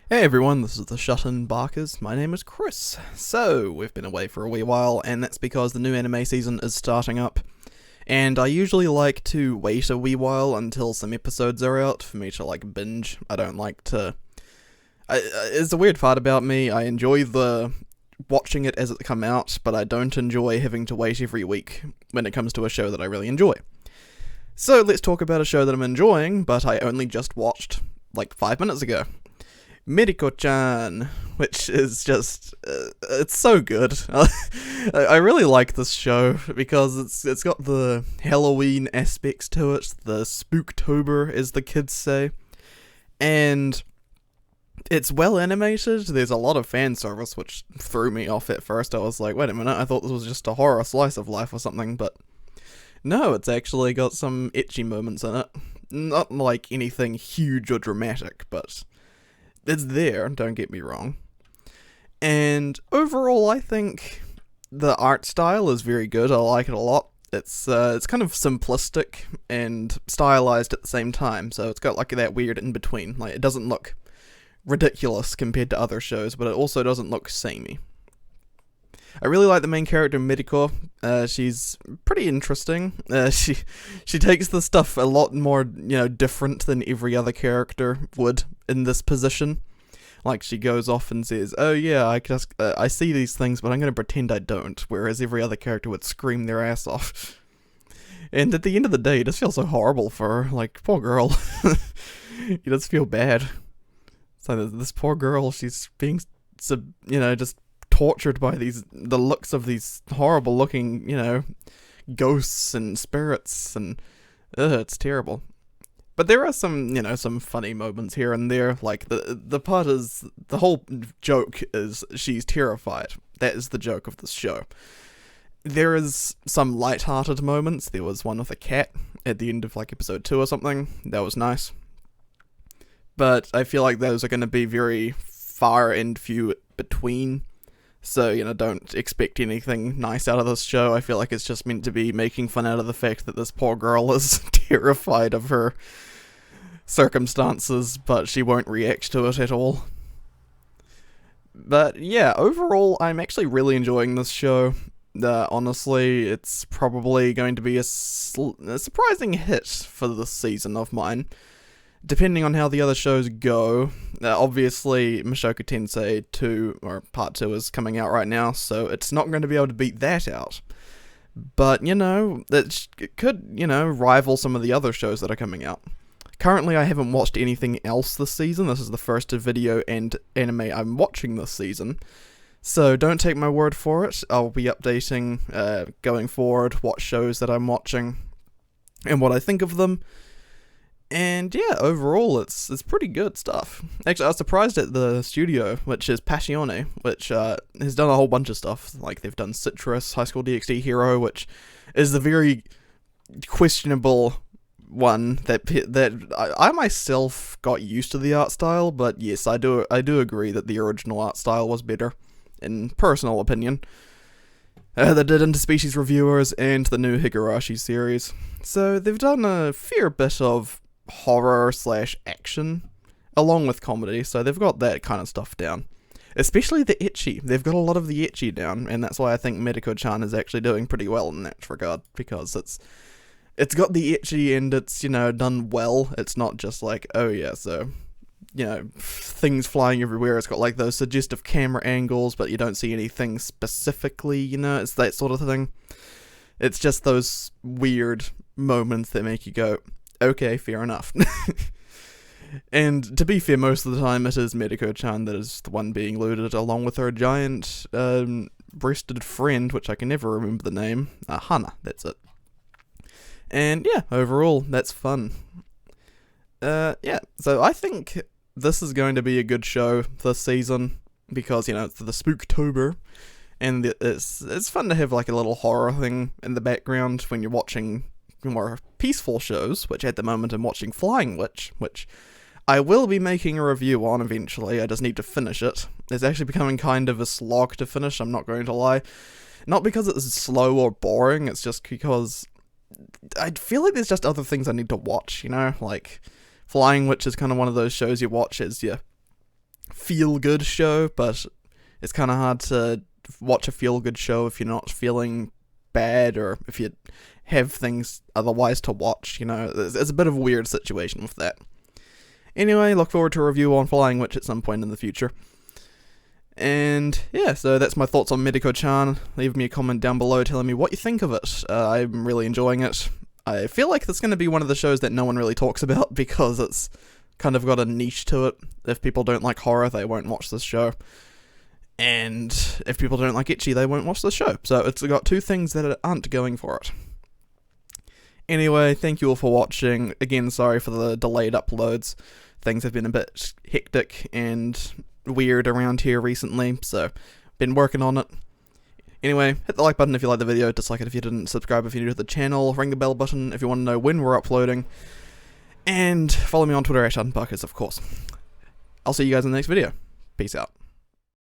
Hey everyone, this is the ShutInBakas. My name is Chris. So, we've been away for a wee while, and that's because the new anime season is starting up. And I usually like to wait a wee while until some episodes are out for me to binge. I don't like to. It's a weird part about me. I enjoy the watching it as it come out, but I don't enjoy having to wait every week when it comes to a show that I really enjoy. So let's talk about a show that I'm enjoying, but I only just watched 5 minutes ago. Mieruko-Chan, which is just, it's so good. I really like this show because it's got the Halloween aspects to it, the Spooktober, as the kids say, and it's well animated. There's a lot of fan service, which threw me off at first. I was like, wait a minute, I thought this was just a horror slice of life or something, but no, it's actually got some ecchi moments in it. Not like anything huge or dramatic, but it's there, don't get me wrong. And overall, I think the art style is very good. I like it a lot. It's kind of simplistic and stylized at the same time, so it's got that weird in between. It doesn't look ridiculous compared to other shows, but it also doesn't look samey. I really like the main character, Mieruko. She's pretty interesting. She takes the stuff a lot more, different than every other character would in this position. She goes off and says, "Oh yeah, I see these things, but I'm gonna pretend I don't." Whereas every other character would scream their ass off. And at the end of the day, it just feels so horrible for her. Poor girl. You just feel bad. So this poor girl, she's being, just tortured by the looks of these horrible looking, ghosts and spirits, and it's terrible. But there are some funny moments here and there. The part is, the whole joke is she's terrified. That is the joke of this show. There is some light-hearted moments. There was one with a cat at the end of episode 2 or something. That was nice. But I feel like those are going to be very far and few between. So, don't expect anything nice out of this show. I feel like it's just meant to be making fun out of the fact that this poor girl is terrified of her circumstances, but she won't react to it at all. But yeah, overall, I'm actually really enjoying this show. Honestly, it's probably going to be a surprising hit for this season of mine, depending on how the other shows go. Obviously, Mushoku Tensei 2, or Part 2, is coming out right now, so it's not going to be able to beat that out. But, it could, rival some of the other shows that are coming out. Currently, I haven't watched anything else this season. This is the first video and anime I'm watching this season. So don't take my word for it. I'll be updating, going forward, what shows that I'm watching, and what I think of them. And yeah, overall, it's pretty good stuff. Actually, I was surprised at the studio, which is Passione, which has done a whole bunch of stuff. They've done Citrus, High School DxD Hero, which is the very questionable one that I myself got used to the art style. But yes, I do agree that the original art style was better, in personal opinion. They did Interspecies Reviewers and the new Higurashi series. So they've done a fair bit of horror/action along with comedy, so they've got that kind of stuff down, especially the ecchi. They've got a lot of the ecchi down, and that's why I think Mieruko-Chan is actually doing pretty well in that regard, because it's got the ecchi and it's done well. It's not just oh yeah, so things flying everywhere. It's got those suggestive camera angles, but you don't see anything specifically. It's that sort of thing. It's just those weird moments that make you go, okay, fair enough. And to be fair, most of the time it is Mieruko-Chan that is the one being looted, along with her giant breasted friend, which I can never remember the name. Hana, that's it. And yeah, overall, that's fun. Yeah, so I think this is going to be a good show this season, because, it's the Spooktober, and it's fun to have a little horror thing in the background when you're watching more peaceful shows, which at the moment I'm watching Flying Witch, which I will be making a review on eventually. I just need to finish it. It's actually becoming kind of a slog to finish, I'm not going to lie. Not because it's slow or boring, it's just because I feel like there's just other things I need to watch, Flying Witch is kind of one of those shows you watch as you feel-good show, but it's kind of hard to watch a feel-good show if you're not feeling bad, or if you have things otherwise to watch, It's a bit of a weird situation with that. Anyway, look forward to a review on Flying Witch at some point in the future. And yeah, so that's my thoughts on Mieruko-Chan. Leave me a comment down below telling me what you think of it. I'm really enjoying it. I feel like it's going to be one of the shows that no one really talks about because it's kind of got a niche to it. If people don't like horror, they won't watch this show. And if people don't like ecchi, they won't watch the show. So it's got two things that aren't going for it. Anyway, thank you all for watching. Again, sorry for the delayed uploads. Things have been a bit hectic and weird around here recently, so been working on it. Anyway, hit the like button if you liked the video, dislike it if you didn't, subscribe if you're new to the channel, ring the bell button if you want to know when we're uploading, and follow me on Twitter at ShutInBakas, of course. I'll see you guys in the next video. Peace out.